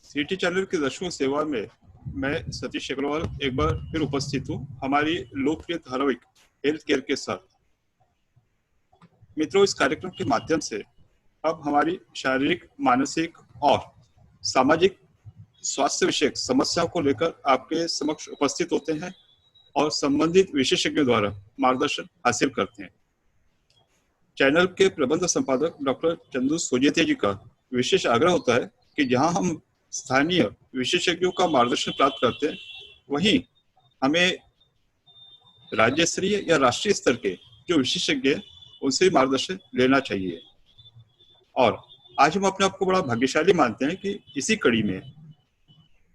City channel की दर्शकों सेवा में मैं सतीश अग्रवाल एक बार फिर उपस्थित हूँ हमारी लोकप्रिय धारावाहिक हेल्थ केयर के साथ। मित्रों, इस कार्यक्रम के माध्यम से अब हमारी शारीरिक, मानसिक और सामाजिक स्वास्थ्य विषयक समस्याओं को लेकर आपके समक्ष उपस्थित होते हैं और संबंधित विशेषज्ञों द्वारा मार्गदर्शन हासिल करते हैं। चैनल के प्रबंध संपादक डॉक्टर चंदू सोजेतिया जी का विशेष आग्रह होता है कि जहां हम स्थानीय विशेषज्ञों का मार्गदर्शन प्राप्त करते हैं, वहीं हमें राज्य स्तरीय या राष्ट्रीय स्तर के जो विशेषज्ञ हैं उनसे मार्गदर्शन लेना चाहिए। और आज हम अपने आप को बड़ा भाग्यशाली मानते हैं कि इसी कड़ी में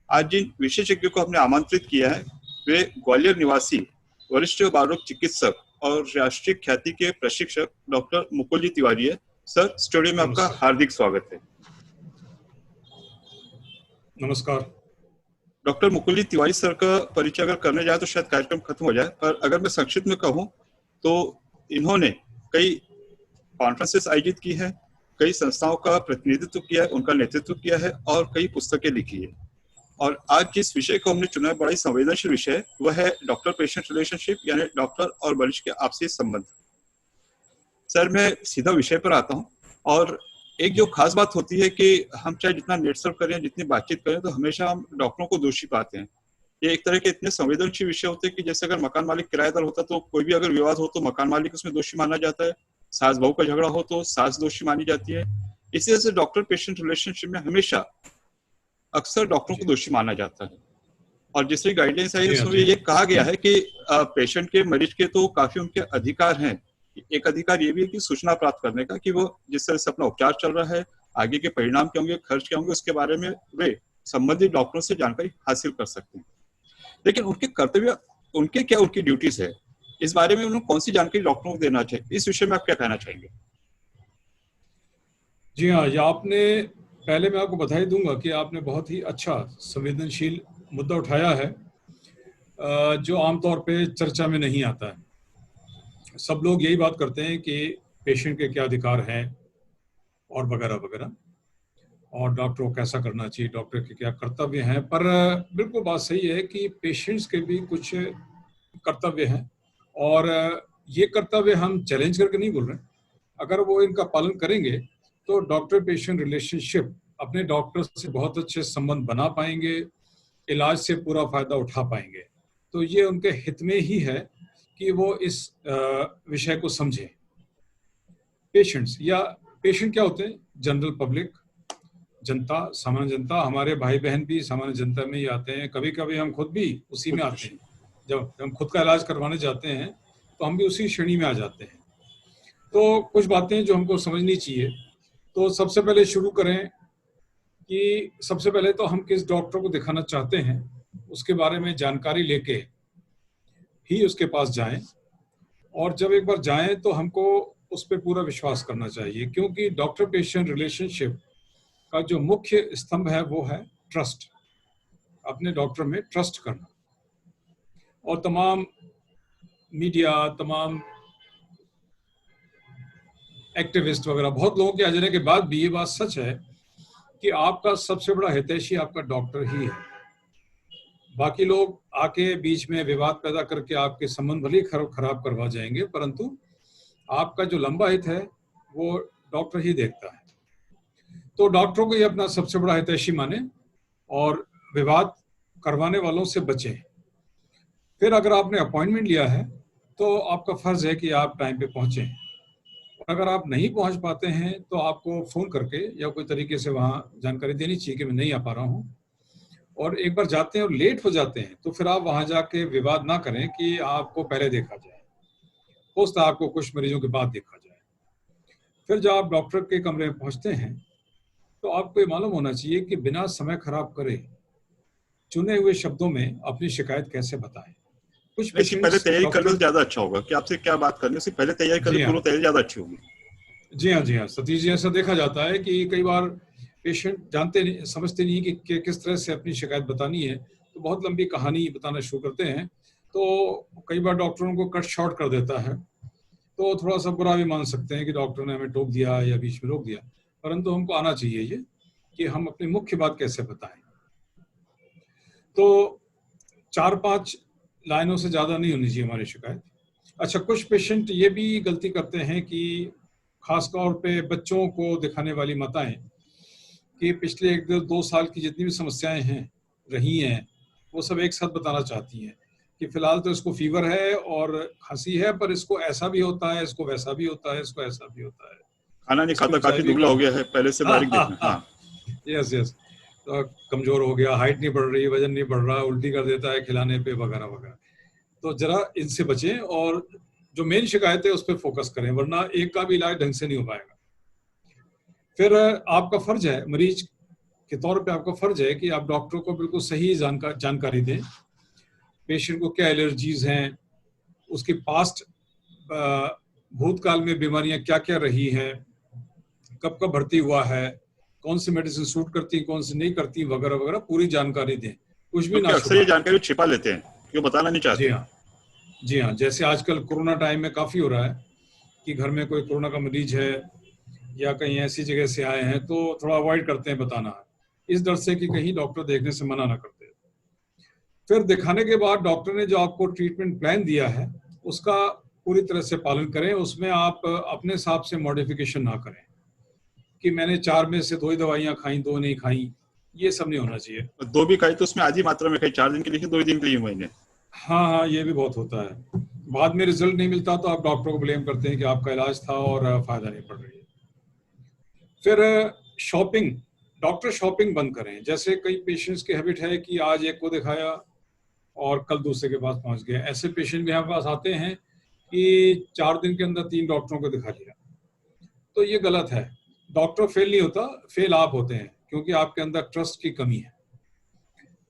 आज जिन विशेषज्ञों को हमने आमंत्रित किया है वे ग्वालियर निवासी वरिष्ठ बालरोग चिकित्सक और राष्ट्रीय ख्याति के प्रशिक्षक डॉक्टर मुकुल जी तिवारी है। सर, स्टूडियो में आपका हार्दिक स्वागत है। नमस्कार। डॉक्टर मुकुल जी तिवारी सर का परिचय अगर करने जाए तो शायद कार्यक्रम खत्म हो जाए, पर अगर मैं संक्षिप्त में कहूँ तो इन्होंने कई कॉन्फ्रेंसेस आयोजित की है, कई संस्थाओं का प्रतिनिधित्व किया है, उनका नेतृत्व किया है और कई पुस्तकें लिखी है। और आज जिस विषय को हमने चुना है, बड़ा ही संवेदनशील विषय है, वह है डॉक्टर पेशेंट रिलेशनशिप, यानी डॉक्टर और मरीज के आपसी संबंध। सर, मैं सीधा विषय पर आता हूँ। और एक जो खास बात होती है कि हम चाहे जितना नेट सर्फ करें, जितनी बातचीत करें, तो हमेशा हम डॉक्टरों को दोषी पाते हैं। ये एक तरह के इतने संवेदनशील विषय होते हैं कि जैसे अगर मकान मालिक किराएदार होता तो कोई भी अगर विवाद हो तो मकान मालिक उसमें दोषी माना जाता है, सास बहू का झगड़ा हो तो सास दोषी मानी जाती है। इसी वजह से डॉक्टर पेशेंट रिलेशनशिप में हमेशा अक्सर डॉक्टरों को दोषी माना जाता है। और जिसमें गाइडलाइंस आई उसमें ये कहा गया है कि पेशेंट के, मरीज के तो काफी उनके अधिकार हैं। एक अधिकार ये भी है कि सूचना प्राप्त करने का, कि वो जिस तरह से अपना उपचार चल रहा है, आगे के परिणाम क्या होंगे, खर्च क्या होंगे, उसके बारे में वे संबंधित डॉक्टरों से जानकारी हासिल कर सकते हैं। लेकिन उनके कर्तव्य, उनके क्या, उनकी ड्यूटीज है, इस बारे में उन्हें कौन सी जानकारी डॉक्टरों को देना चाहिए, इस विषय में आप क्या कहना चाहेंगे? जी हाँ, ये आपने, पहले मैं आपको बधाई दूंगा कि आपने बहुत ही अच्छा संवेदनशील मुद्दा उठाया है जो आमतौर पे चर्चा में नहीं आता है। सब लोग यही बात करते हैं कि पेशेंट के क्या अधिकार हैं और वगैरह वगैरह, और डॉक्टर को कैसा करना चाहिए, डॉक्टर के क्या कर्तव्य हैं। पर बिल्कुल बात सही है कि पेशेंट्स के भी कुछ कर्तव्य हैं, और ये कर्तव्य हम चैलेंज करके नहीं बोल रहे। अगर वो इनका पालन करेंगे तो डॉक्टर पेशेंट रिलेशनशिप अपने डॉक्टर से बहुत अच्छे संबंध बना पाएंगे, इलाज से पूरा फायदा उठा पाएंगे। तो ये उनके हित में ही है कि वो इस विषय को समझें। पेशेंट्स या पेशेंट क्या होते हैं? जनरल पब्लिक, जनता, सामान्य जनता। हमारे भाई बहन भी सामान्य जनता में ही आते हैं, कभी कभी हम खुद भी उसी में आते हैं। जब हम खुद का इलाज करवाने जाते हैं तो हम भी उसी श्रेणी में आ जाते हैं। तो कुछ बातें जो हमको समझनी चाहिए। तो सबसे पहले शुरू करें कि सबसे पहले तो हम किस डॉक्टर को दिखाना चाहते हैं उसके बारे में जानकारी लेके ही उसके पास जाएं। और जब एक बार जाएं तो हमको उस पर पूरा विश्वास करना चाहिए, क्योंकि डॉक्टर पेशेंट रिलेशनशिप का जो मुख्य स्तंभ है वो है ट्रस्ट। अपने डॉक्टर में ट्रस्ट करना। और तमाम मीडिया, तमाम एक्टिविस्ट वगैरह, बहुत लोगों के आ जाने के बाद भी ये बात सच है कि आपका सबसे बड़ा हितैषी आपका डॉक्टर ही है। बाकी लोग आके बीच में विवाद पैदा करके आपके संबंध भले ही खराब करवा जाएंगे, परंतु आपका जो लंबा हित है वो डॉक्टर ही देखता है। तो डॉक्टरों को ये अपना सबसे बड़ा हितैषी माने और विवाद करवाने वालों से बचें। फिर अगर आपने अपॉइंटमेंट लिया है तो आपका फर्ज है कि आप टाइम पे पहुंचें। अगर आप नहीं पहुंच पाते हैं तो आपको फोन करके या कोई तरीके से वहां जानकारी देनी चाहिए कि मैं नहीं आ पा रहा हूं। और एक बार जाते हैं और लेट हो जाते हैं तो फिर आप वहां जाके विवाद ना करें कि आपको पहले देखा जाए, हो सकता है आपको कुछ मरीजों के बाद देखा जाए। फिर जब आप डॉक्टर के कमरे में पहुंचते हैं तो आपको ये मालूम होना चाहिए कि बिना समय खराब करे चुने हुए शब्दों में अपनी शिकायत कैसे बताएं। कुछ पहले तैयारी करना ज्यादा अच्छा होगा कि आपसे क्या बात करनी है, उससे पहले तैयारी करनी, पूरी तैयारी ज्यादा अच्छी होगी। जी हाँ सतीश जी, ऐसा देखा जाता है कि कई बार पेशेंट जानते नहीं, समझते नहीं कि किस तरह से अपनी शिकायत बतानी है, तो बहुत लंबी कहानी बताना शुरू करते हैं। तो कई बार डॉक्टरों को कट शॉर्ट कर देता है, तो थोड़ा सा बुरा भी मान सकते हैं कि डॉक्टर ने हमें टोक दिया या बीच में रोक दिया। परंतु हमको आना चाहिए ये कि हम अपनी मुख्य बात कैसे बताएं। तो 4-5 लाइनों से ज़्यादा नहीं होनी चाहिए हमारी शिकायत। अच्छा, कुछ पेशेंट ये भी गलती करते हैं कि खास तौर पे बच्चों को दिखाने वाली माताएं कि पिछले 1-2 साल की जितनी भी समस्याएं हैं रही हैं वो सब एक साथ बताना चाहती हैं कि फिलहाल तो इसको फीवर है और खांसी है, पर इसको ऐसा भी होता है, इसको वैसा भी होता है, इसको ऐसा भी होता है, खाना नहीं इसकी खाता, ऊंचाई काफी भी दुबला हो कम। गया है, पहले से हाँ बारीक हाँ दिखना। हाँ, हाँ। यस यस, तो कमजोर हो गया, हाइट नहीं बढ़ रही, वजन नहीं बढ़ रहा, उल्टी कर देता है खिलाने पे वगैरह वगैरह। तो जरा इनसे बचें और जो मेन शिकायत है उस पर फोकस करें, वरना एक का भी इलाज ढंग से नहीं हो पाएगा। फिर आपका फर्ज है, मरीज के तौर पे आपका फर्ज है कि आप डॉक्टर को बिल्कुल सही जानकारी दें। पेशेंट को क्या एलर्जीज हैं, उसकी पास्ट भूतकाल में बीमारियां क्या क्या रही हैं, कब कब भर्ती हुआ है, कौन सी मेडिसिन सूट करती है, कौन सी नहीं करती, वगैरह वगैरह पूरी जानकारी दें, कुछ भी क्योंकि ना अक्सर ये छुपाएं। जानकारी छिपा लेते हैं, क्यों बताना नहीं जी चाहते। हाँ, जी हाँ, जैसे आजकल कोरोना टाइम में काफ़ी हो रहा है कि घर में कोई कोरोना का मरीज है या कहीं ऐसी जगह से आए हैं तो थोड़ा अवॉइड करते हैं बताना, इस डर से कि कहीं डॉक्टर देखने से मना ना करते। फिर दिखाने के बाद डॉक्टर ने जो आपको ट्रीटमेंट प्लान दिया है उसका पूरी तरह से पालन करें, उसमें आप अपने हिसाब से मॉडिफिकेशन ना करें कि मैंने 4 में से 2 ही दवाइयाँ खाई, 2 नहीं खाई, ये सब नहीं होना चाहिए। और 2 भी खाई तो उसमें आधी मात्रा में खाई, 4 दिन के लिए 2 दिन के लिए मैंने। हाँ हाँ, ये भी बहुत होता है, बाद में रिजल्ट नहीं मिलता तो आप डॉक्टर को ब्लेम करते हैं कि आपका इलाज था और फायदा नहीं पड़ रही है। फिर शॉपिंग, डॉक्टर शॉपिंग बंद करें। जैसे कई पेशेंट्स की हैबिट है कि आज एक को दिखाया और कल दूसरे के पास पहुंच गए। ऐसे पेशेंट भी हमारे पास आते हैं कि 4 दिन के अंदर 3 डॉक्टरों को दिखा लिया, तो ये गलत है। डॉक्टर फेल नहीं होता, फेल आप होते हैं क्योंकि आपके अंदर ट्रस्ट की कमी है।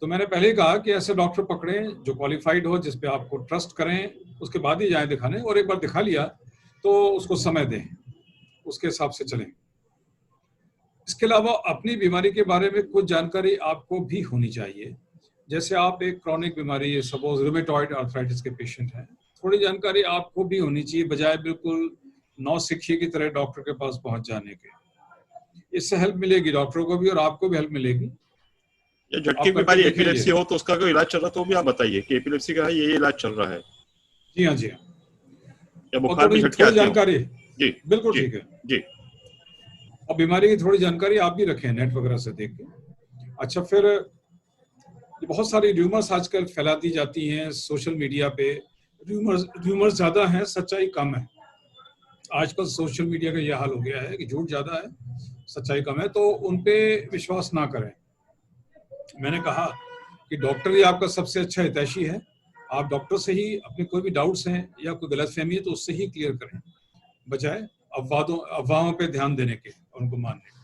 तो मैंने पहले ही कहा कि ऐसे डॉक्टर पकड़ें जो क्वालिफाइड हो, जिस पे आपको ट्रस्ट करें, उसके बाद ही जाएं दिखाने, और एक बार दिखा लिया तो उसको समय दें, उसके हिसाब से चलें। इसके अलावा अपनी बीमारी के बारे में कुछ जानकारी आपको भी होनी चाहिए। जैसे आप एक क्रॉनिक बीमारी, सपोज रूमेटॉइड आर्थराइटिस के पेशेंट हैं, थोड़ी जानकारी आपको भी होनी चाहिए, बजाय बिल्कुल नौसिखिए की तरह डॉक्टर के पास पहुंच जाने के। इससे हेल्प मिलेगी डॉक्टरों को भी और आपको भी हेल्प मिलेगी। या झटके आप की करके बीमारी देखें ये। एपिलेप्सी हो तो उसका कोई इलाज चल रहा तो भी आप बताइए कि एपिलेप्सी का है, ये इलाज चल रहा है। जी हाँ, जी हाँ। या और बुखार में थोड़ी झटके थोड़ी आते हो। जानकारी, जी। बिल्कुल जी। ठीक है। जी। और बीमारी की थोड़ी जानकारी आप भी रखें नेट वगैरह से देख के। अच्छा, फिर बहुत सारी र्यूमर्स आजकल फैला दी जाती हैं सोशल मीडिया पे। र्यूमर्स ज्यादा हैं, सच्चाई कम है। आजकल सोशल मीडिया का यह हाल हो गया है कि झूठ ज्यादा है, सच्चाई कम है, तो उन पे विश्वास ना करें। मैंने कहा कि डॉक्टर ही आपका सबसे अच्छा हितैषी है। आप डॉक्टर से ही अपने कोई भी डाउट्स हैं या कोई गलतफहमी है तो उससे ही क्लियर करें, बजाय अफवाहों पे ध्यान देने के और उनको मानने के।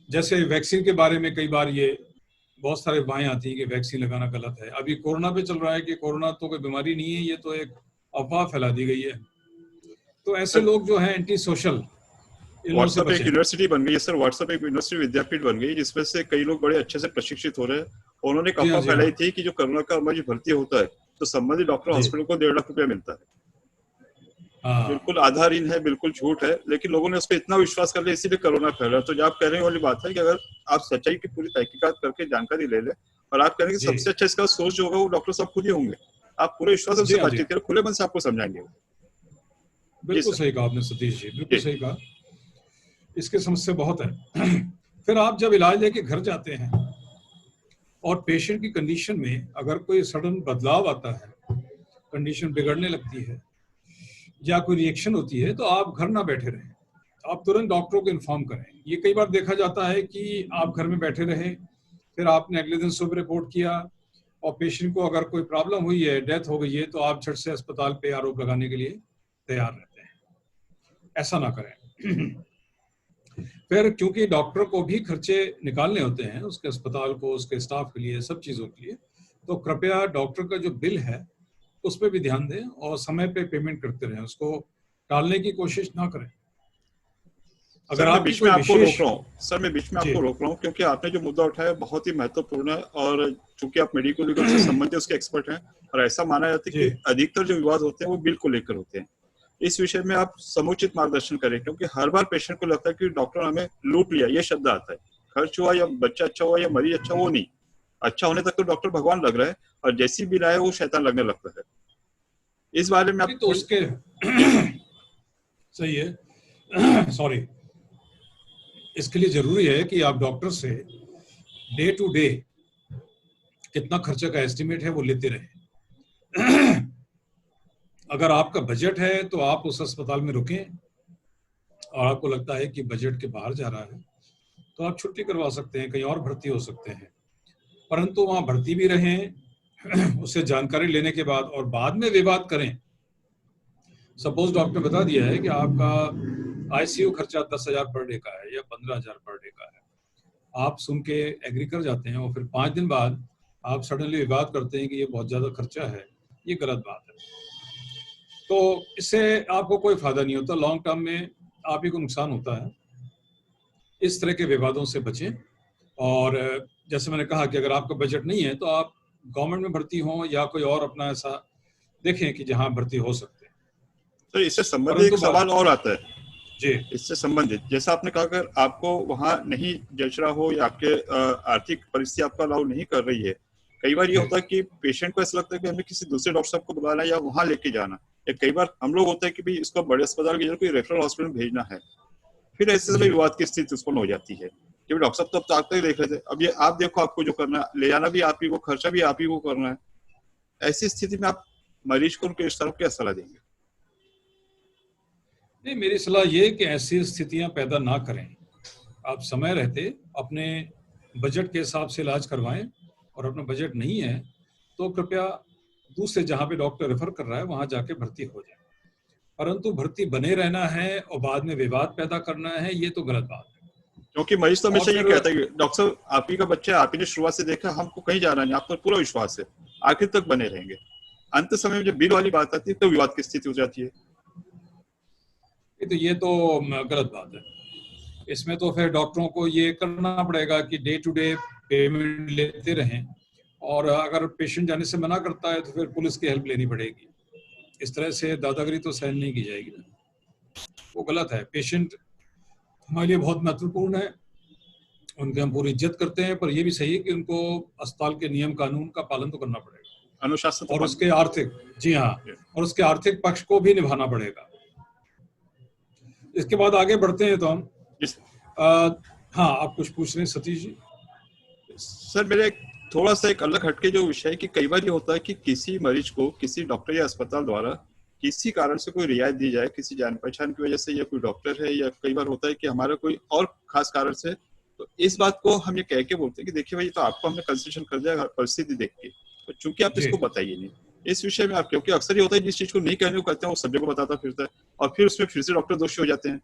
जैसे वैक्सीन के बारे में कई बार ये बहुत सारे अफवाहें आती हैं कि वैक्सीन लगाना गलत है। अभी कोरोना पे चल रहा है कि कोरोना तो कोई बीमारी नहीं है, ये तो एक अफवाह फैला दी गई है। तो ऐसे सर, लोग जो हैं एंटी सोशल, इन लोगों से व्हाट्सएप एक बचें। यूनिवर्सिटी बन गई है सर, व्हाट्सएप एक यूनिवर्सिटी विद्यापीठ बन गई जिसमें से कई लोग बड़े अच्छे से प्रशिक्षित हो रहे हैं। और उन्होंने एक जी हाँ, अफवाह जी हाँ, फैलाई थी कि जो कोरोना का मरीज भर्ती होता है तो संबंधित डॉक्टर जी हॉस्पिटल को 1.5 लाख रुपया मिलता है। हाँ, बिल्कुल आधारहीन है, बिल्कुल झूठ है, लेकिन लोगों ने उस पर इतना विश्वास कर लिया, इसीलिए कोरोना फैला। तो जो आप कह रहे हैं वाली बात है कि अगर आप सच्चाई की पूरी तहकीकात करके जानकारी ले लें, और आप कह रहे हैं कि जी सबसे अच्छा इसका सोर्स जो होगा वो डॉक्टर साहब खुद ही होंगे, आप पूरे विश्वास से जी उनसे हाँ, जी बातचीत हाँ, करें, खुले मन से आपको समझाएंगे वो। जी बिल्कुल सर। सही कहा आपने सतीश जी, बिल्कुल जी। सही कहा। इसकी समस्या बहुत है। फिर आप जब इलाज लेके घर जाते हैं और पेशेंट की कंडीशन में अगर कोई सडन बदलाव आता है, कंडीशन बिगड़ने लगती है या कोई रिएक्शन होती है, तो आप घर ना बैठे रहें, आप तुरंत डॉक्टरों को इन्फॉर्म करें। ये कई बार देखा जाता है कि आप घर में बैठे रहे, फिर आपने अगले दिन सुबह रिपोर्ट किया और पेशेंट को अगर कोई प्रॉब्लम हुई है, डेथ हो गई है, तो आप झट से अस्पताल पे आरोप लगाने के लिए तैयार रहते हैं। ऐसा ना करें। फिर क्योंकि डॉक्टर को भी खर्चे निकालने होते हैं, उसके अस्पताल को, उसके स्टाफ के लिए, सब चीज़ों के लिए, तो कृपया डॉक्टर का जो बिल है उस पर भी ध्यान दें और समय पे पेमेंट करते रहें, उसको टालने की कोशिश ना करें। अगर सर मैं आपकी बीच में कोई आपको विशेष। रोक रहा हूँ, सर मैं बीच में जी आपको रोक रहा हूँ क्योंकि आपने जो मुद्दा उठाया बहुत ही महत्वपूर्ण है, और चूंकि आप मेडिकल लीगल से संबंधित उसके एक्सपर्ट हैं, और ऐसा माना जाता है जी कि अधिकतर जो विवाद होते हैं वो बिल को लेकर होते हैं। इस विषय में आप समुचित मार्गदर्शन करें, क्योंकि हर बार पेशेंट को लगता है कि डॉक्टर हमें लूट लिया, ये शब्द आता है। खर्च हुआ या बच्चा अच्छा हुआ या मरीज अच्छा, वो नहीं, अच्छा होने तक तो डॉक्टर भगवान लग रहा है, और जैसी भी राय वो शैतान लगने लगता है। इस बारे में आप तो उसके सही है सॉरी, इसके लिए जरूरी है कि आप डॉक्टर से डे टू डे कितना खर्चे का एस्टिमेट है वो लेते रहें। अगर आपका बजट है तो आप उस अस्पताल में रुकें, और आपको लगता है कि बजट के बाहर जा रहा है तो आप छुट्टी करवा सकते हैं, कहीं और भर्ती हो सकते हैं, परंतु वहां भर्ती भी रहें उससे जानकारी लेने के बाद, और बाद में विवाद करें। सपोज डॉक्टर बता दिया है कि आपका आईसीयू खर्चा 10,000 पर डे का है या 15,000 पर डे का है, आप सुन के एग्री कर जाते हैं और फिर 5 दिन बाद आप सडनली विवाद करते हैं कि ये बहुत ज्यादा खर्चा है, ये गलत बात है। तो इससे आपको कोई फायदा नहीं होता, लॉन्ग टर्म में आप ही को नुकसान होता है। इस तरह के विवादों से बचें, और जैसे मैंने कहा कि अगर आपका बजट नहीं है तो आप गवर्नमेंट में भर्ती हों या कोई और अपना ऐसा देखें कि जहां भर्ती हो सकते हैं। तो इससे संबंधित एक सवाल और आता है जी, इससे संबंधित, जैसा आपने कहा अगर आपको वहां नहीं जच रहा हो या आपके आर्थिक परिस्थिति आपका अलाउ नहीं कर रही है, कई बार ये होता है कि पेशेंट को ऐसा लगता है कि हमें किसी दूसरे डॉक्टर साहब को बुलाना या वहां लेके जाना, या कई बार हम लोग होता है कि भाई इसको बड़े अस्पताल की जगह कोई रेफरल हॉस्पिटल में भेजना है, फिर ऐसे समय विवाद की स्थिति उत्पन्न हो जाती है कि डॉक्टर साहब तो अब तक ही देख रहे थे, अब ये आप देखो, आपको जो करना है ले जाना भी आप ही को, खर्चा भी आप ही को करना है। ऐसी स्थिति में आप मरीज को उनके रिश्तेदारों को क्या सलाह देंगे? नहीं, मेरी सलाह ये कि ऐसी स्थितियां पैदा ना करें। आप समय रहते अपने बजट के हिसाब से इलाज करवाएं, और अपना बजट नहीं है तो कृपया दूसरे जहां पे डॉक्टर रेफर कर रहा है वहां जाके भर्ती हो जाए, परंतु भर्ती बने रहना है और बाद में विवाद पैदा करना है, ये तो गलत बात है। क्योंकि मरीज तो हमेशा ये फिर कहता है कि डॉक्टर साहब आप ही का बच्चा है, आप ही ने शुरुआत से देखा, हमको कहीं जाना नहीं, आप पर पूरा विश्वास है, आखिर तक बने रहेंगे। अंत समय में जब बिल वाली बात आती है तो विवाद की स्थिति हो जाती है। ये तो गलत बात है। इसमें तो फिर डॉक्टरों को ये करना पड़ेगा कि डे टू डे पेमेंट लेते रहें, और अगर पेशेंट जाने से मना करता है तो फिर पुलिस की हेल्प लेनी पड़ेगी। इस तरह से दादागिरी तो सहन नहीं की जाएगी ना, वो गलत है। पेशेंट हमारे लिए बहुत महत्वपूर्ण है, उनकी हम पूरी इज्जत करते हैं, पर यह भी सही है कि उनको अस्पताल के नियम कानून का पालन तो करना पड़ेगा, अनुशासन तो और उसके आर्थिक, जी हाँ, और उसके आर्थिक पक्ष को भी निभाना पड़ेगा। इसके बाद आगे बढ़ते हैं तो हम हाँ, आप कुछ पूछ रहे हैं सतीश जी? सर मेरे थोड़ा सा एक अलग हटके जो विषय है कि कई बार ये होता है कि किसी मरीज को किसी डॉक्टर या अस्पताल द्वारा किसी कारण से कोई रियायत दी जाए, किसी जान पहचान की वजह से, या कोई डॉक्टर है, या कई बार होता है कि हमारा कोई और खास कारण से, तो इस बात को हम ये कह के बोलते हैं कि देखिए भाई तो आपको हमने कंसेशन कर दिया परिस्थिति देख के, तो चूंकि आप इसको बताइए नहीं इस विषय में आप, क्योंकि अक्सर ये होता है जिस चीज को नहीं कहने को कहते हैं वो सभी को बताता फिरता है, और फिर उसमें फिर से डॉक्टर दोषी हो जाते हैं।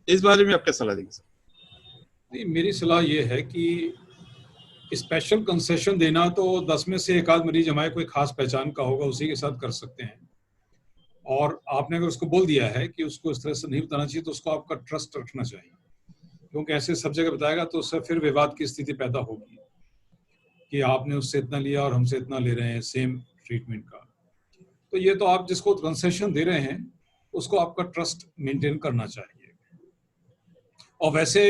इस बारे में आप क्या सलाह देंगे सर? नहीं, मेरी सलाह ये है कि स्पेशल कंसेशन देना तो 10 में से एक आध मरीज हमारे कोई खास पहचान का होगा, उसी के साथ कर सकते हैं, और आपने अगर उसको बोल दिया है कि उसको इस तरह से नहीं बताना चाहिए तो उसको आपका ट्रस्ट रखना चाहिए, क्योंकि ऐसे सब जगह बताएगा तो उससे फिर विवाद की स्थिति पैदा होगी कि आपने उससे इतना लिया और हमसे इतना ले रहे हैं सेम ट्रीटमेंट का। तो ये तो आप जिसको कंसेशन दे रहे हैं उसको आपका ट्रस्ट मेंटेन करना चाहिए, और वैसे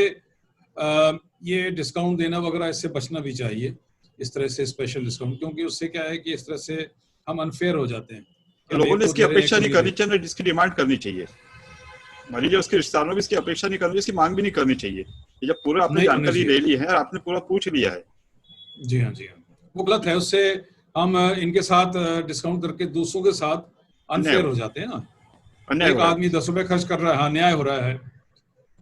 ये डिस्काउंट देना वगैरह इससे बचना भी चाहिए, इस तरह से स्पेशल डिस्काउंट, क्योंकि उससे क्या है कि इस तरह से हम अनफेयर हो जाते हैं। लोगों ने इसकी अपेक्षा नहीं करनी चाहिए, जिसकी डिमांड करनी चाहिए। मरीज उसके रिश्तेदारों में इसकी अपेक्षा नहीं करनी, इसकी मांग भी नहीं करनी चाहिए। जब पूरा आपने जानकारी ले ली है और आपने पूरा पूछ लिया है, जी हाँ, जी हाँ, वो गलत है। उससे हम इनके साथ डिस्काउंट करके दूसरों के साथ अनफेयर हो जाते हैं ना। एक आदमी 10 रुपए खर्च कर रहा है, हाँ, न्याय हो रहा है,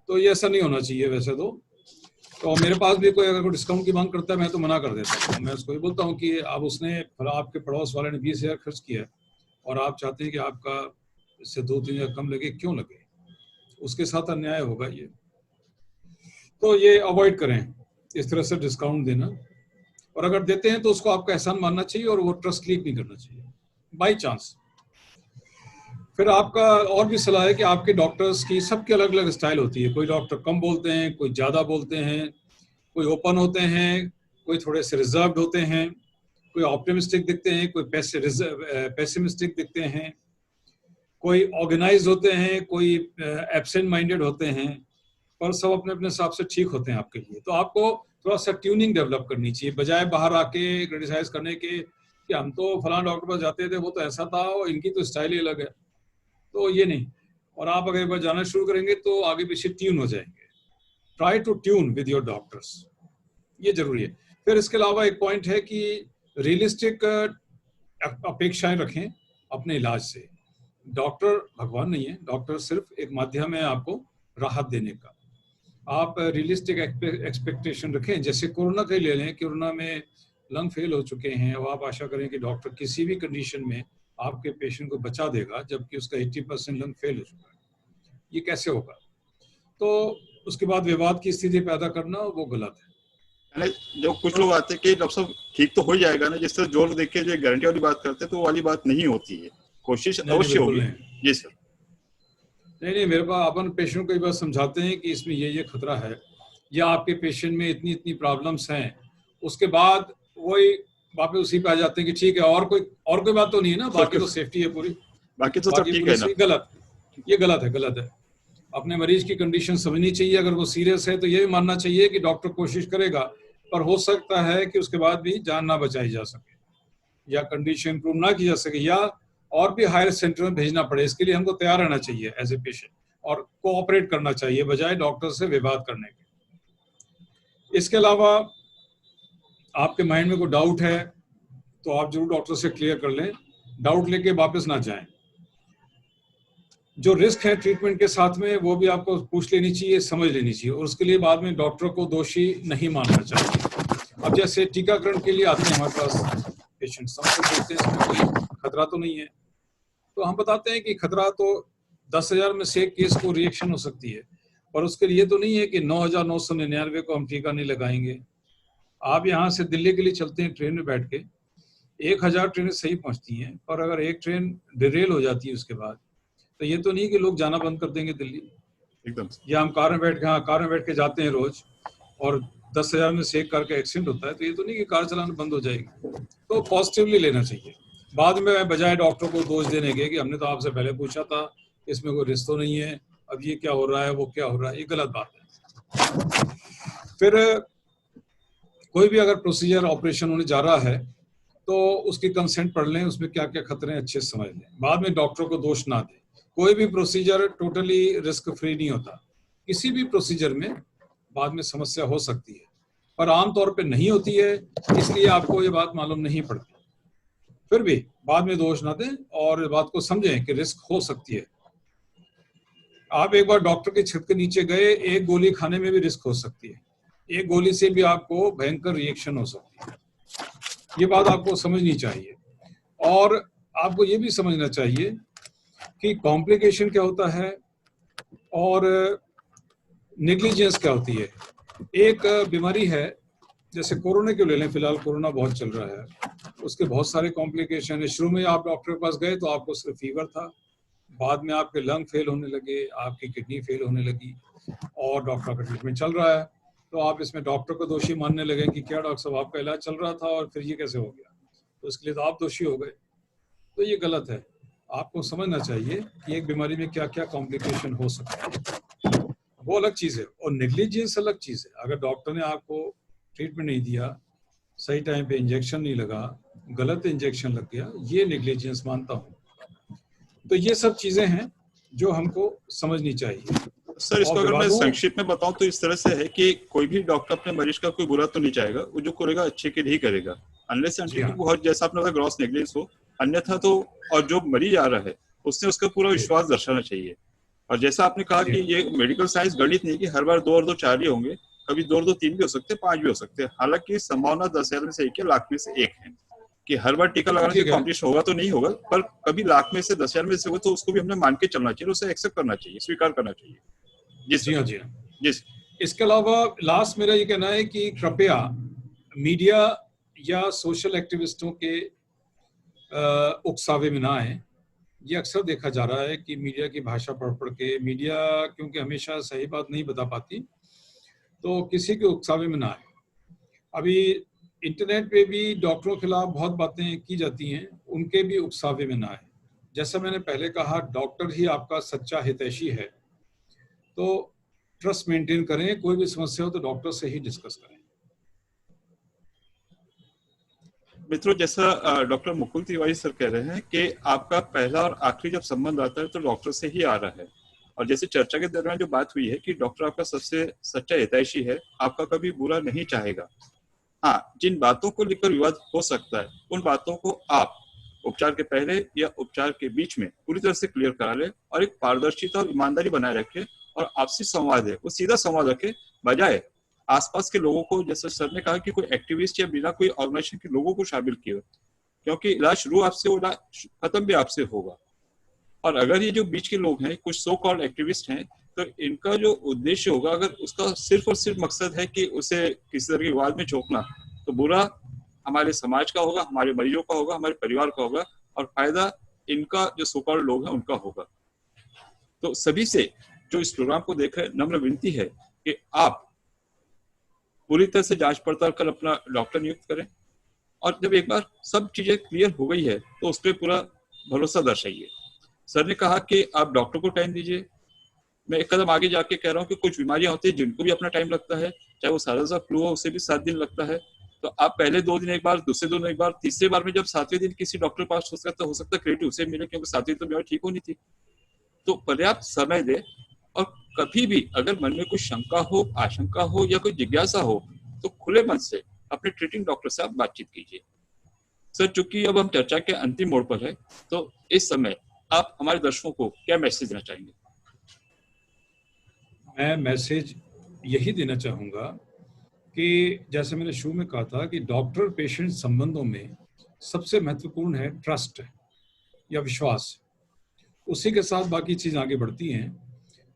तो ये ऐसा नहीं होना चाहिए वैसे तो मेरे पास भी कोई अगर कोई डिस्काउंट की मांग करता है मैं तो मना कर देता हूँ। मैं उसको ये बोलता हूँ कि अब उसने, आपके पड़ोस वाले ने 20,000 खर्च किया और आप चाहते हैं कि आपका इससे 2-3 हज़ार कम लगे, क्यों लगे? उसके साथ अन्याय होगा ये, तो ये अवॉइड करें इस तरह से डिस्काउंट देना, और अगर देते हैं तो उसको आपका एहसान मानना चाहिए और वो ट्रस्ट लीक नहीं करना चाहिए बाई चांस। फिर आपका और भी सलाह है कि आपके डॉक्टर्स की सबकी अलग अलग स्टाइल होती है। कोई डॉक्टर कम बोलते हैं, कोई ज़्यादा बोलते हैं, कोई ओपन होते हैं, कोई थोड़े से रिजर्व्ड होते हैं, कोई ऑप्टिमिस्टिक दिखते हैं, कोई पेसिमिस्टिक दिखते हैं, कोई ऑर्गेनाइज होते हैं, कोई एब्सेंट माइंडेड होते हैं, पर सब अपने अपने हिसाब से ठीक होते हैं आपके लिए। तो आपको थोड़ा सा ट्यूनिंग डेवलप करनी चाहिए, बजाय बाहर आके क्रिटिसाइज करने के कि हम तो फलां डॉक्टर पास जाते थे, वो तो ऐसा था और इनकी तो स्टाइल ही अलग है। तो ये नहीं, और आप अगर एक बार जाना शुरू करेंगे तो आगे पीछे ट्यून हो जाएंगे। Try to tune with your doctors, ये जरूरी है। फिर इसके अलावा एक पॉइंट है कि रियलिस्टिक अपेक्षाएं रखें अपने इलाज से। डॉक्टर भगवान नहीं है, डॉक्टर सिर्फ एक माध्यम है आपको राहत देने का। आप रियलिस्टिक एक्सपेक्टेशन रखें। जैसे कोरोना का ही ले लें, कोरोना में लंग फेल हो चुके हैं और आप आशा करें कि डॉक्टर किसी भी कंडीशन में आपके पेशेंट को बचा देगा, जबकि उसका 80% लंग फेल हो चुका है। ये कैसे होगा? तो उसके बाद विवाद की स्थिति पैदा करना वो गलत है। जो कुछ लोग आते हैं कि डॉक्टर साहब ठीक तो हो ही जाएगा ना, जिस तरह जोर देख के जो गारंटी वाली बात करते हैं, तो वो वाली बात नहीं होती है। कोशिश अवश्य होगी। जी सर। नहीं, मेरे पास अपन पेशेंट को एक बार समझाते हैं कि इसमें ये खतरा है, या आपके पेशेंट में इतनी इतनी प्रॉब्लम्स हैं, उसके बाद वही वापस उसी पे आ जाते हैं कि ठीक है, और कोई बात तो नहीं है ना, बाकी तो सेफ्टी है पूरी, बाकी तो सब ठीक है ना। गलत, ये गलत है। अपने मरीज की कंडीशन समझनी चाहिए। अगर वो सीरियस है तो ये भी मानना चाहिए कि डॉक्टर कोशिश करेगा, पर हो सकता है कि उसके बाद भी जान ना बचाई जा सके, या कंडीशन इंप्रूव ना की जा सके, या और भी हायर सेंटर में भेजना पड़े। इसके लिए हमको तैयार रहना चाहिए एज ए पेशेंट, और कोऑपरेट करना चाहिए बजाय डॉक्टर से विवाद करने के। इसके अलावा आपके माइंड में कोई डाउट है तो आप जरूर डॉक्टर से क्लियर कर लें, डाउट लेके वापस ना जाएं। जो रिस्क है ट्रीटमेंट के साथ में वो भी आपको पूछ लेनी चाहिए, समझ लेनी चाहिए, और उसके लिए बाद में डॉक्टर को दोषी नहीं मानना चाहिए। अब जैसे टीकाकरण के लिए आते हैं हमारे पास पेशेंट्स, हमसे पूछते हैं इसमें कोई खतरा तो नहीं है, तो हम बताते हैं कि खतरा तो 10,000 में से एक केस को रिएक्शन हो सकती है, पर उसके लिए तो नहीं है कि 9,999 को हम टीका नहीं लगाएंगे। आप यहाँ से दिल्ली के लिए चलते हैं ट्रेन में बैठ के, 1,000 ट्रेनें सही पहुंचती हैं, पर अगर एक ट्रेन डिरेल हो जाती है उसके बाद, तो ये तो नहीं कि लोग जाना बंद कर देंगे दिल्ली एकदम। या हम कार में बैठ के जाते हैं रोज, और 10,000 में से एक कार का एक्सीडेंट होता है, तो ये तो नहीं कि कार चलाना बंद हो जाएगी। तो पॉजिटिवली लेना चाहिए, बाद में बजाय डॉक्टर को दोष देने के कि हमने तो आपसे पहले पूछा था, इसमें कोई रिस्क तो नहीं है, अब ये क्या हो रहा है, वो क्या हो रहा है, ये गलत बात है। फिर कोई भी अगर प्रोसीजर ऑपरेशन होने जा रहा है तो उसकी कंसेंट पढ़ लें, उसमें क्या क्या खतरे हैं अच्छे से समझ लें, बाद में डॉक्टर को दोष ना दें। कोई भी प्रोसीजर टोटली रिस्क फ्री नहीं होता, किसी भी प्रोसीजर में बाद में समस्या हो सकती है, पर आमतौर पे नहीं होती है, इसलिए आपको ये बात मालूम नहीं पड़ती। फिर भी बाद में दोष ना दें और बात को समझें कि रिस्क हो सकती है। आप एक बार डॉक्टर के छत के नीचे गए, एक गोली खाने में भी रिस्क हो सकती है, एक गोली से भी आपको भयंकर रिएक्शन हो सकती है। ये बात आपको समझनी चाहिए, और आपको ये भी समझना चाहिए कि कॉम्प्लिकेशन क्या होता है और नेग्लिजेंस क्या होती है। एक बीमारी है जैसे कोरोना क्यों ले लें, फिलहाल कोरोना बहुत चल रहा है, उसके बहुत सारे कॉम्प्लिकेशन है। शुरू में आप डॉक्टर के पास गए तो आपको सिर्फ फीवर था, बाद में आपके लंग फेल होने लगे, आपकी किडनी फेल होने लगी, और डॉक्टर का ट्रीटमेंट चल रहा है, तो आप इसमें डॉक्टर को दोषी मानने लगे कि क्या डॉक्टर साहब आपका इलाज चल रहा था और फिर ये कैसे हो गया, तो इसके लिए तो आप दोषी हो गए। तो ये गलत है। आपको समझना चाहिए कि एक बीमारी में क्या क्या कॉम्प्लिकेशन हो सकता है, वो अलग चीज़ है, और नेग्लिजेंस अलग चीज़ है। अगर डॉक्टर ने आपको ट्रीटमेंट नहीं दिया, सही टाइम पे इंजेक्शन नहीं लगा, गलत इंजेक्शन लग गया, ये नेग्लिजेंस मानता हूँ। तो ये सब चीज़ें हैं जो हमको समझनी चाहिए। सर, इसको अगर मैं संक्षिप्त में बताऊं तो इस तरह से है कि कोई भी डॉक्टर अपने मरीज का कोई बुरा तो नहीं चाहेगा, वो जो करेगा अच्छे के लिए ही करेगा, अनलेस बहुत जैसा आपने बताया ग्रॉस नेग्लिजेंस हो, अन्यथा तो, और जो मरीज आ रहा है उसने उसका पूरा विश्वास दर्शाना चाहिए। और जैसा आपने कहा कि ये मेडिकल साइंस गणित नहीं कि हर बार 2 और 2 4 ही होंगे, कभी 2 और 2 3 भी हो सकते हैं, 5 भी हो सकते हैं। हालांकि संभावना 10,000 में से 1 या लाख में से 1 है कि हर बार टीका लगाने से कॉम्प्लिकेशन होगा तो नहीं होगा, पर कभी लाख में से 10,000 में से होगा, तो उसको भी हमने मान के चलना चाहिए, उसे एक्सेप्ट करना चाहिए, स्वीकार करना चाहिए। जी हाँ। इसके अलावा लास्ट मेरा ये कहना है कि कृपया मीडिया या सोशल एक्टिविस्टों के उकसावे में ना आए। ये अक्सर देखा जा रहा है कि मीडिया की भाषा पढ़ के, मीडिया क्योंकि हमेशा सही बात नहीं बता पाती, तो किसी के उकसावे में ना आए। अभी इंटरनेट पे भी डॉक्टरों के खिलाफ बहुत बातें की जाती हैं, उनके भी उकसावे में ना आए। जैसा मैंने पहले कहा, डॉक्टर ही आपका सच्चा हितैषी है, तो ट्रस्ट मेंटेन करें, कोई भी समस्या हो तो डॉक्टर से ही डिस्कस करें। मित्रों, जैसा डॉक्टर मुकुल तिवारी सर कह रहे हैं कि आपका पहला और आखिरी जब संबंध आता है तो डॉक्टर से ही आ रहा है। और जैसे चर्चा के दौरान जो बात हुई है कि डॉक्टर आपका सबसे सच्चा हितैषी है, आपका कभी बुरा नहीं चाहेगा। हाँ, जिन बातों को लेकर विवाद हो सकता है उन बातों को आप उपचार के पहले या उपचार के बीच में पूरी तरह से क्लियर करा ले और एक पारदर्शिता और ईमानदारी बनाए रखे और आपसी संवाद है वो सीधा संवाद रखे, बजाय आसपास के लोगों को, जैसे सर ने कहा कि कोई एक्टिविस्ट या बिना कोई ऑर्गेनाइजेशन के लोगों को शामिल किए, क्योंकि इलाज शुरू आपसे होगा, खत्म भी आपसे होगा। और अगर ये जो बीच के लोग हैं, कुछ सो कॉल्ड एक्टिविस्ट हैं, तो इनका जो उद्देश्य होगा, अगर उसका सिर्फ और सिर्फ मकसद है कि उसे किसी तरह के विवाद में झोंकना, तो बुरा हमारे समाज का होगा, हमारे मरीजों का होगा, हमारे परिवार का होगा, और फायदा इनका जो सो कॉल्ड लोग हैं उनका होगा। तो सभी से जो इस प्रोग्राम को देख रहे हैं, नम्र विनती है कि आप पूरी तरह से जांच पड़ताल कर अपना डॉक्टर नियुक्त करें, और जब एक बार सब चीजें क्लियर हो गई है तो उस पर पूरा भरोसा दर्शाइए। सर ने कहा कि आप डॉक्टर को टाइम दीजिए। मैं एक कदम आगे जाके कह रहा हूँ कि कुछ बीमारियां होती है जिनको भी अपना टाइम लगता है, चाहे वो सादा सा फ्लू हो, उसे भी 7 दिन लगता है। तो आप पहले 2 दिन एक बार, दूसरे 2 दिन एक बार, तीसरे बार में जब 7वें दिन किसी डॉक्टर के पास हो सकता है क्रेडिट उसे मिले, क्योंकि 7वें तो बीमारी ठीक होनी थी। तो पर्याप्त समय दे, और कभी भी अगर मन में कुछ शंका हो, आशंका हो या कोई जिज्ञासा हो, तो खुले मन से अपने ट्रीटिंग डॉक्टर से आप बातचीत कीजिए। सर, चूंकि अब हम चर्चा के अंतिम मोड़ पर है, तो इस समय आप हमारे दर्शकों को क्या मैसेज देना चाहेंगे? मैं मैसेज यही देना चाहूँगा कि जैसे मैंने शुरू में कहा था कि डॉक्टर पेशेंट संबंधों में सबसे महत्वपूर्ण है ट्रस्ट या विश्वास। उसी के साथ बाकी चीज़ आगे बढ़ती हैं।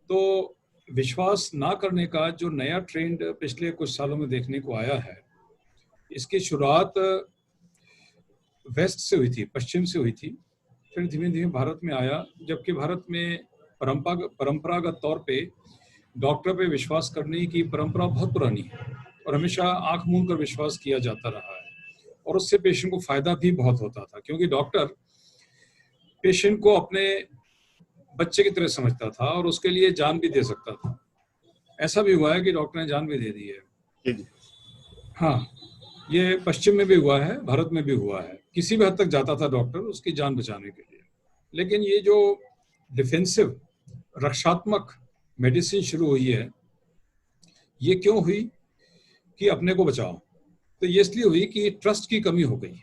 तो विश्वास ना करने का जो नया ट्रेंड पिछले कुछ सालों में देखने को आया है, इसकी शुरुआत वेस्ट से हुई थी, पश्चिम से हुई थी, फिर धीमे धीमे भारत में आया, जबकि भारत में परंपरागत तौर पे डॉक्टर पे विश्वास करने की परंपरा बहुत पुरानी है और हमेशा आंख मूंद कर विश्वास किया जाता रहा है, और उससे पेशेंट को फायदा भी बहुत होता था, क्योंकि डॉक्टर पेशेंट को अपने बच्चे की तरह समझता था और उसके लिए जान भी दे सकता था। ऐसा भी हुआ है कि डॉक्टर ने जान भी दे दी है। हाँ, ये पश्चिम में भी हुआ है, भारत में भी हुआ है। किसी भी हद तक जाता था डॉक्टर उसकी जान बचाने के लिए। लेकिन ये जो डिफेंसिव, रक्षात्मक मेडिसिन शुरू हुई है, ये क्यों हुई? कि अपने को बचाओ। तो ये इसलिए हुई कि ट्रस्ट की कमी हो गई,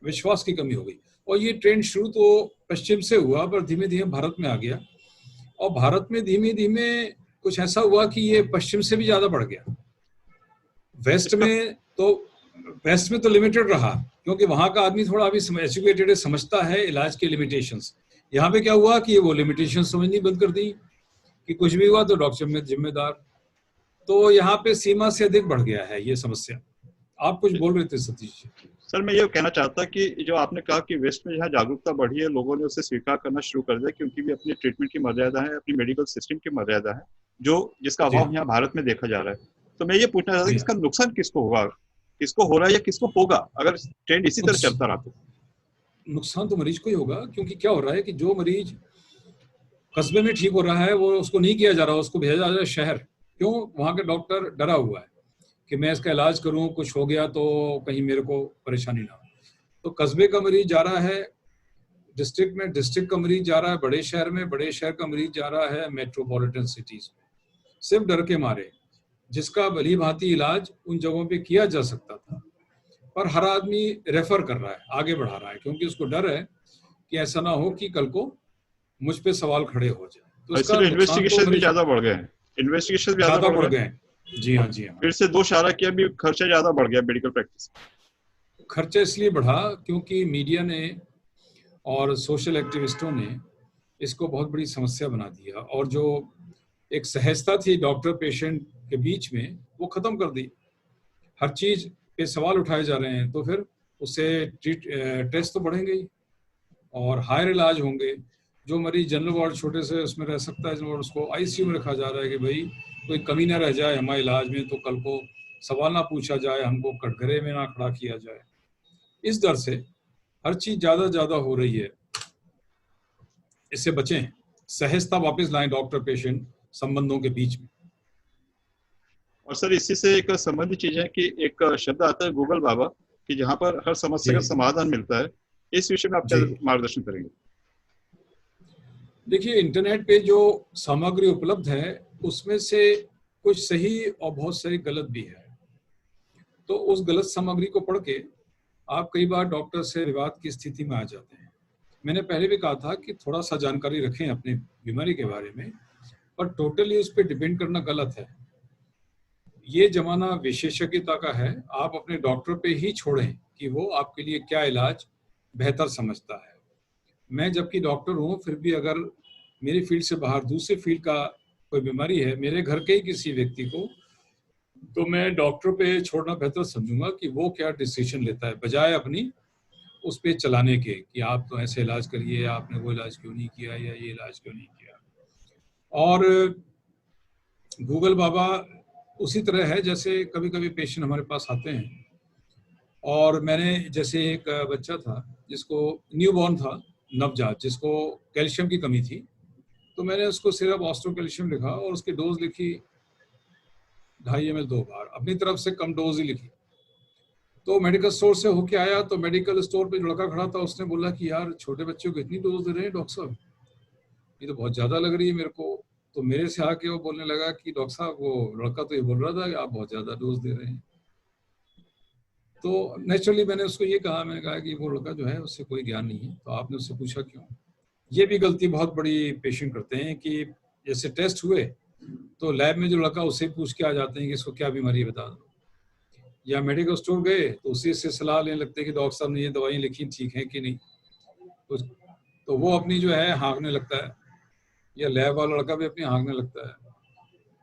विश्वास की कमी हो गई। और ये ट्रेंड शुरू तो पश्चिम से हुआ, पर धीमे धीमे भारत में आ गया, और भारत में धीमे धीमे कुछ ऐसा हुआ कि ये पश्चिम से भी ज्यादा बढ़ गया। वेस्ट में तो लिमिटेड रहा, क्योंकि वहां का आदमी थोड़ा अभी एजुकेटेड है, समझता है इलाज के लिमिटेशंस। यहाँ पे क्या हुआ कि वो लिमिटेशन समझनी बंद कर दी कि कुछ भी हुआ तो डॉक्टर में जिम्मेदार। तो यहाँ पे सीमा से अधिक बढ़ गया है ये समस्या। आप कुछ बोल रहे थे सतीश जी? सर, मैं ये कहना चाहता कि जो आपने कहा कि वेस्ट में जहाँ जागरूकता बढ़ी है, लोगों ने उसे स्वीकार करना शुरू कर दिया कि उनकी भी अपनी ट्रीटमेंट की मर्यादा है, अपनी मेडिकल सिस्टम की मर्यादा है, जिसका अभाव यहाँ भारत में देखा जा रहा है। तो मैं ये पूछना चाहता कि इसका नुकसान किसको होगा, किसको हो रहा है या किसको होगा अगर ट्रेंड इसी तरह चलता रहा? तो नुकसान तो मरीज को ही होगा, क्योंकि क्या हो रहा है कि जो मरीज कस्बे में ठीक हो रहा है वो उसको नहीं किया जा रहा, उसको भेजा जा रहा है शहर। क्यों? वहाँ का डॉक्टर डरा हुआ है कि मैं इसका इलाज करूं, कुछ हो गया तो कहीं मेरे को परेशानी ना हो। तो कस्बे का मरीज जा रहा है डिस्ट्रिक्ट में, डिस्ट्रिक्ट का मरीज जा रहा है बड़े शहर में, बड़े शहर का मरीज जा रहा है मेट्रोपॉलिटन सिटीज में, सिर्फ डर के मारे, जिसका भली भांति इलाज उन जगहों पे किया जा सकता था। पर हर आदमी रेफर कर रहा है, आगे बढ़ा रहा है, क्योंकि उसको डर है कि ऐसा ना हो कि कल को मुझ पे सवाल खड़े हो जाए। तो इसका इन्वेस्टिगेशन भी ज्यादा बढ़ गए, इन्वेस्टिगेशन ज्यादा बढ़ गए। जी हाँ, जी हाँ। फिर से 2 इशारा किया भी, खर्चा ज्यादा बढ़ गया मेडिकल प्रैक्टिस। खर्चा इसलिए बढ़ा क्योंकि मीडिया ने और सोशल एक्टिविस्टों ने इसको बहुत बड़ी समस्या बना दिया, और जो एक सहजता थी डॉक्टर पेशेंट के बीच में वो खत्म कर दी। हर चीज पे सवाल उठाए जा रहे हैं, तो फिर उससे टेस्ट तो बढ़ेंगे ही और हायर इलाज होंगे। जो मरीज जनरल वार्ड छोटे से उसमें रह सकता है, और उसको आईसीयू में रखा जा रहा है कि भाई कोई कमी ना रह जाए हमारे इलाज में, तो कल को सवाल ना पूछा जाए, हमको कटघरे में ना खड़ा किया जाए। इस डर से हर चीज ज्यादा हो रही है। इससे बचें, सहजता वापस लाएं डॉक्टर पेशेंट संबंधों के बीच में। और सर, इसी से एक संबंधित चीज है कि एक शब्द आता है गूगल बाबा, कि जहाँ पर हर समस्या जी का समाधान मिलता है, इस विषय में आप क्या जी। मार्गदर्शन करेंगे? देखिए, इंटरनेट पे जो सामग्री उपलब्ध है उसमें से कुछ सही और बहुत सारी गलत भी है। तो उस गलत सामग्री को पढ़ के आप कई बार डॉक्टर से विवाद की स्थिति में आ जाते हैं। मैंने पहले भी कहा था कि थोड़ा सा जानकारी रखें अपनी बीमारी के बारे में, पर टोटली उस पर डिपेंड करना गलत है। ये जमाना विशेषज्ञता का है। आप अपने डॉक्टर पे ही छोड़ें कि वो आपके लिए क्या इलाज बेहतर समझता है। मैं जबकि डॉक्टर हूँ, फिर भी अगर मेरी फील्ड से बाहर दूसरी फील्ड का कोई बीमारी है मेरे घर के ही किसी व्यक्ति को, तो मैं डॉक्टर पे छोड़ना बेहतर समझूंगा कि वो क्या डिसीजन लेता है, बजाय अपनी उस पे चलाने के कि आप तो ऐसे इलाज करिए, आपने वो इलाज क्यों नहीं किया या ये इलाज क्यों नहीं किया। और गूगल बाबा उसी तरह है जैसे कभी कभी पेशेंट हमारे पास आते हैं, और मैंने जैसे एक बच्चा था जिसको न्यूबॉर्न था, नवजात, जिसको कैल्शियम की कमी थी, तो मैंने उसको सिर्फ ऑस्ट्रो कैल्शियम लिखा और उसकी डोज लिखी 2.5 ml 2 बार, अपनी तरफ से कम डोज ही लिखी। तो मेडिकल स्टोर से होके आया तो मेडिकल स्टोर पे जो लड़का खड़ा था उसने बोला कि यार छोटे बच्चों को इतनी डोज दे रहे हैं डॉक्टर साहब, ये तो बहुत ज्यादा लग रही है मेरे को। तो मेरे से आके वो बोलने लगा कि डॉक्टर साहब, वो लड़का तो ये बोल रहा था कि आप बहुत ज्यादा डोज दे रहे हैं। तो नेचुरली मैंने उसको ये कहा, मैंने कहा कि वो लड़का जो है उससे कोई ज्ञान नहीं है, तो आपने उससे पूछा क्यों। ये भी गलती बहुत बड़ी पेशेंट करते हैं कि जैसे टेस्ट हुए तो लैब में जो लड़का उससे पूछ के आ जाते हैं कि इसको क्या बीमारी है बता दो, या मेडिकल स्टोर गए तो उसी से सलाह लेने लगते हैं कि डॉक्टर साहब ने ये दवाई लिखी ठीक है कि नहीं। तो वो अपनी जो है हाँकने लगता है, या लैब वाला लड़का भी अपनी हाँकने लगता है।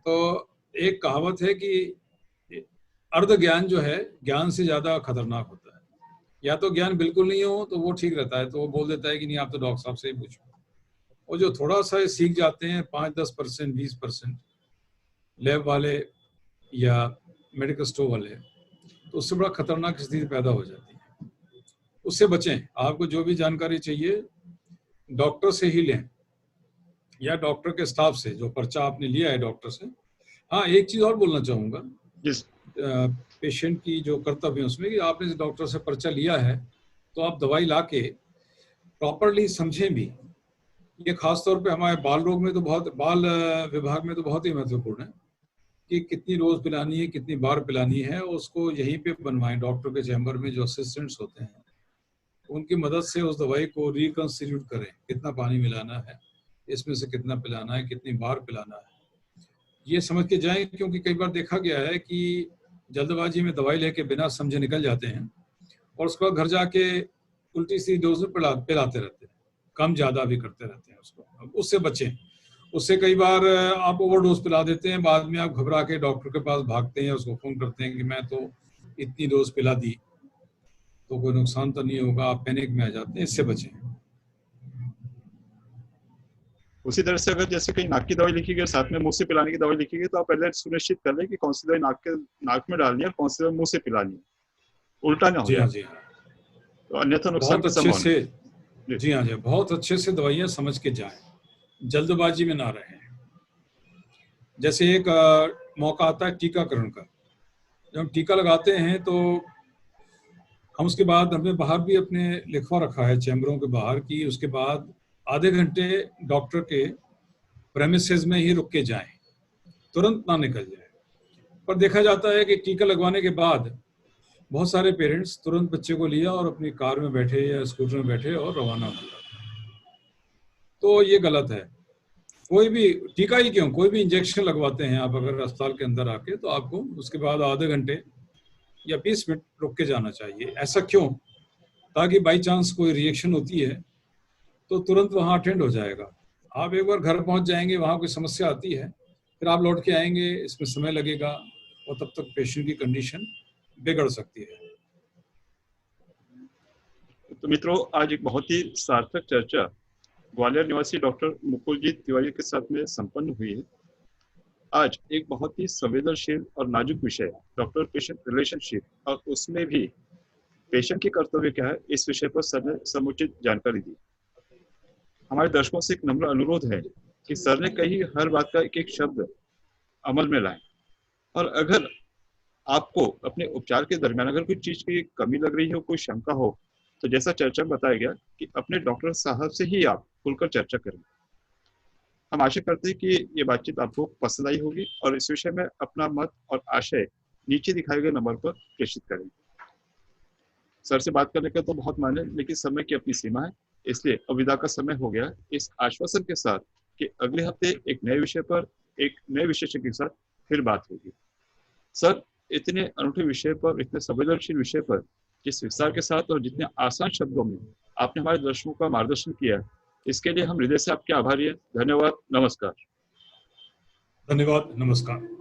तो एक कहावत है कि अर्ध ज्ञान जो है ज्ञान से ज्यादा खतरनाक होता है। या तो ज्ञान बिल्कुल नहीं हो तो वो ठीक रहता है, तो वो बोल देता है कि नहीं आप तो डॉक्टर साहब से ही पूछो। और जो थोड़ा सा सीख जाते हैं 5-10%, 20% लैब वाले या मेडिकल स्टोर वाले, तो उससे बड़ा खतरनाक स्थिति पैदा हो जाती है। उससे बचें। आपको जो भी जानकारी चाहिए डॉक्टर से ही लें, या डॉक्टर के स्टाफ से, जो पर्चा आपने लिया है डॉक्टर से। हाँ, एक चीज और बोलना चाहूंगा जिस पेशेंट की जो कर्तव्य है उसमें, कि आपने डॉक्टर से पर्चा लिया है तो आप दवाई ला के प्रॉपरली समझें भी। ये खास तौर पे हमारे बाल रोग में तो बहुत, बाल विभाग में तो बहुत ही महत्वपूर्ण है कि कितनी रोज पिलानी है, कितनी बार पिलानी है, उसको यहीं पे बनवाएं डॉक्टर के चैम्बर में। जो असिस्टेंट्स होते हैं उनकी मदद से उस दवाई को रिकंस्टिट्यूट करें, कितना पानी मिलाना है, इसमें से कितना पिलाना है, कितनी बार पिलाना है, ये समझ के जाएं। क्योंकि कई बार देखा गया है कि जल्दबाजी में दवाई लेके बिना समझे निकल जाते हैं और उसके बाद घर जाके उल्टी सी डोज में पिलाते रहते हैं, कम ज्यादा भी करते रहते हैं उसको। अब उससे बचें। उससे कई बार आप ओवरडोज पिला देते हैं, बाद में आप घबरा के डॉक्टर के पास भागते हैं, उसको फोन करते हैं कि मैं तो इतनी डोज पिला दी तो कोई नुकसान तो नहीं होगा, आप पैनिक में आ जाते हैं। इससे बचें। उसी तरह से अगर जैसे कहीं नाक की दवाई लिखी गई, साथ में मुंह से पिलाने की दवाई लिखी गई, तो आप पहले सुनिश्चित कर लें कि कौन सी दवाई नाक में डालनी है और कौन सी दवाई मुंह से पिलानी है, उल्टा ना हो जी हाँ, जाए, जी हाँ। तो अन्यथा नुकसान बहुत की अच्छे संभावना। से, जी जी हाँ जी, बहुत अच्छे से दवाइयाँ समझ के जाएं, जल्दबाजी में ना रहें। जैसे एक मौका आता है टीकाकरण का, जब हम टीका लगाते हैं तो हम उसके बाद, हमने बाहर भी अपने लिखवा रखा है चैम्बरों के बाहर कि उसके बाद आधे घंटे डॉक्टर के प्रेमिसेस में ही रुक के जाएं, तुरंत ना निकल जाए। पर देखा जाता है कि टीका लगवाने के बाद बहुत सारे पेरेंट्स तुरंत बच्चे को लिया और अपनी कार में बैठे या स्कूटर में बैठे और रवाना हो गया। तो ये गलत है। कोई भी टीका ही क्यों, कोई भी इंजेक्शन लगवाते हैं आप अगर अस्पताल के अंदर आके, तो आपको उसके बाद आधे घंटे या 20 मिनट रुक के जाना चाहिए। ऐसा क्यों? ताकि बाई चांस कोई रिएक्शन होती है तो तुरंत वहाँ अटेंड हो जाएगा। आप एक बार घर पहुँच जाएंगे, वहाँ कोई समस्या आती है, फिर आप लौट के आएंगे, इसमें समय लगेगा और तब तक पेशेंट की कंडीशन बिगड़ सकती है। तो मित्रों, आज एक बहुत ही सार्थक चर्चा ग्वालियर निवासी डॉक्टर मुकुलजीत तिवारी के साथ में संपन्न हुई है। आज एक बहुत ही संवेदनशील और नाजुक विषय, डॉक्टर पेशेंट रिलेशनशिप, और उसमें भी पेशेंट की कर्तव्य क्या है, इस विषय पर सर ने समुचित जानकारी दी। हमारे दर्शकों से एक नम्र अनुरोध है कि सर ने कही हर बात का एक एक शब्द अमल में लाएं, और अगर आपको अपने उपचार के दरमियान अगर कोई चीज की कमी लग रही हो, कोई शंका हो, तो जैसा चर्चा में बताया गया कि अपने डॉक्टर साहब से ही आप खुलकर चर्चा करें। हम आशा करते हैं कि ये बातचीत आपको पसंद आई होगी और इस विषय में अपना मत और आशय नीचे दिखाए गए नंबर पर प्रेषित करें। सर से बात करने का तो बहुत मन है, लेकिन समय की अपनी सीमा है, इसलिए अब विदा का समय हो गया, इस आश्वासन के साथ कि अगले हफ्ते एक नए विषय पर एक नए विशेषज्ञ के साथ फिर बात होगी। सर, इतने अनूठे विषय पर, इतने संवेदनशील विषय पर जिस विस्तार के साथ और जितने आसान शब्दों में आपने हमारे दर्शकों का मार्गदर्शन किया, इसके लिए हम हृदय से आपके आभारी हैं। धन्यवाद, नमस्कार। धन्यवाद, नमस्कार।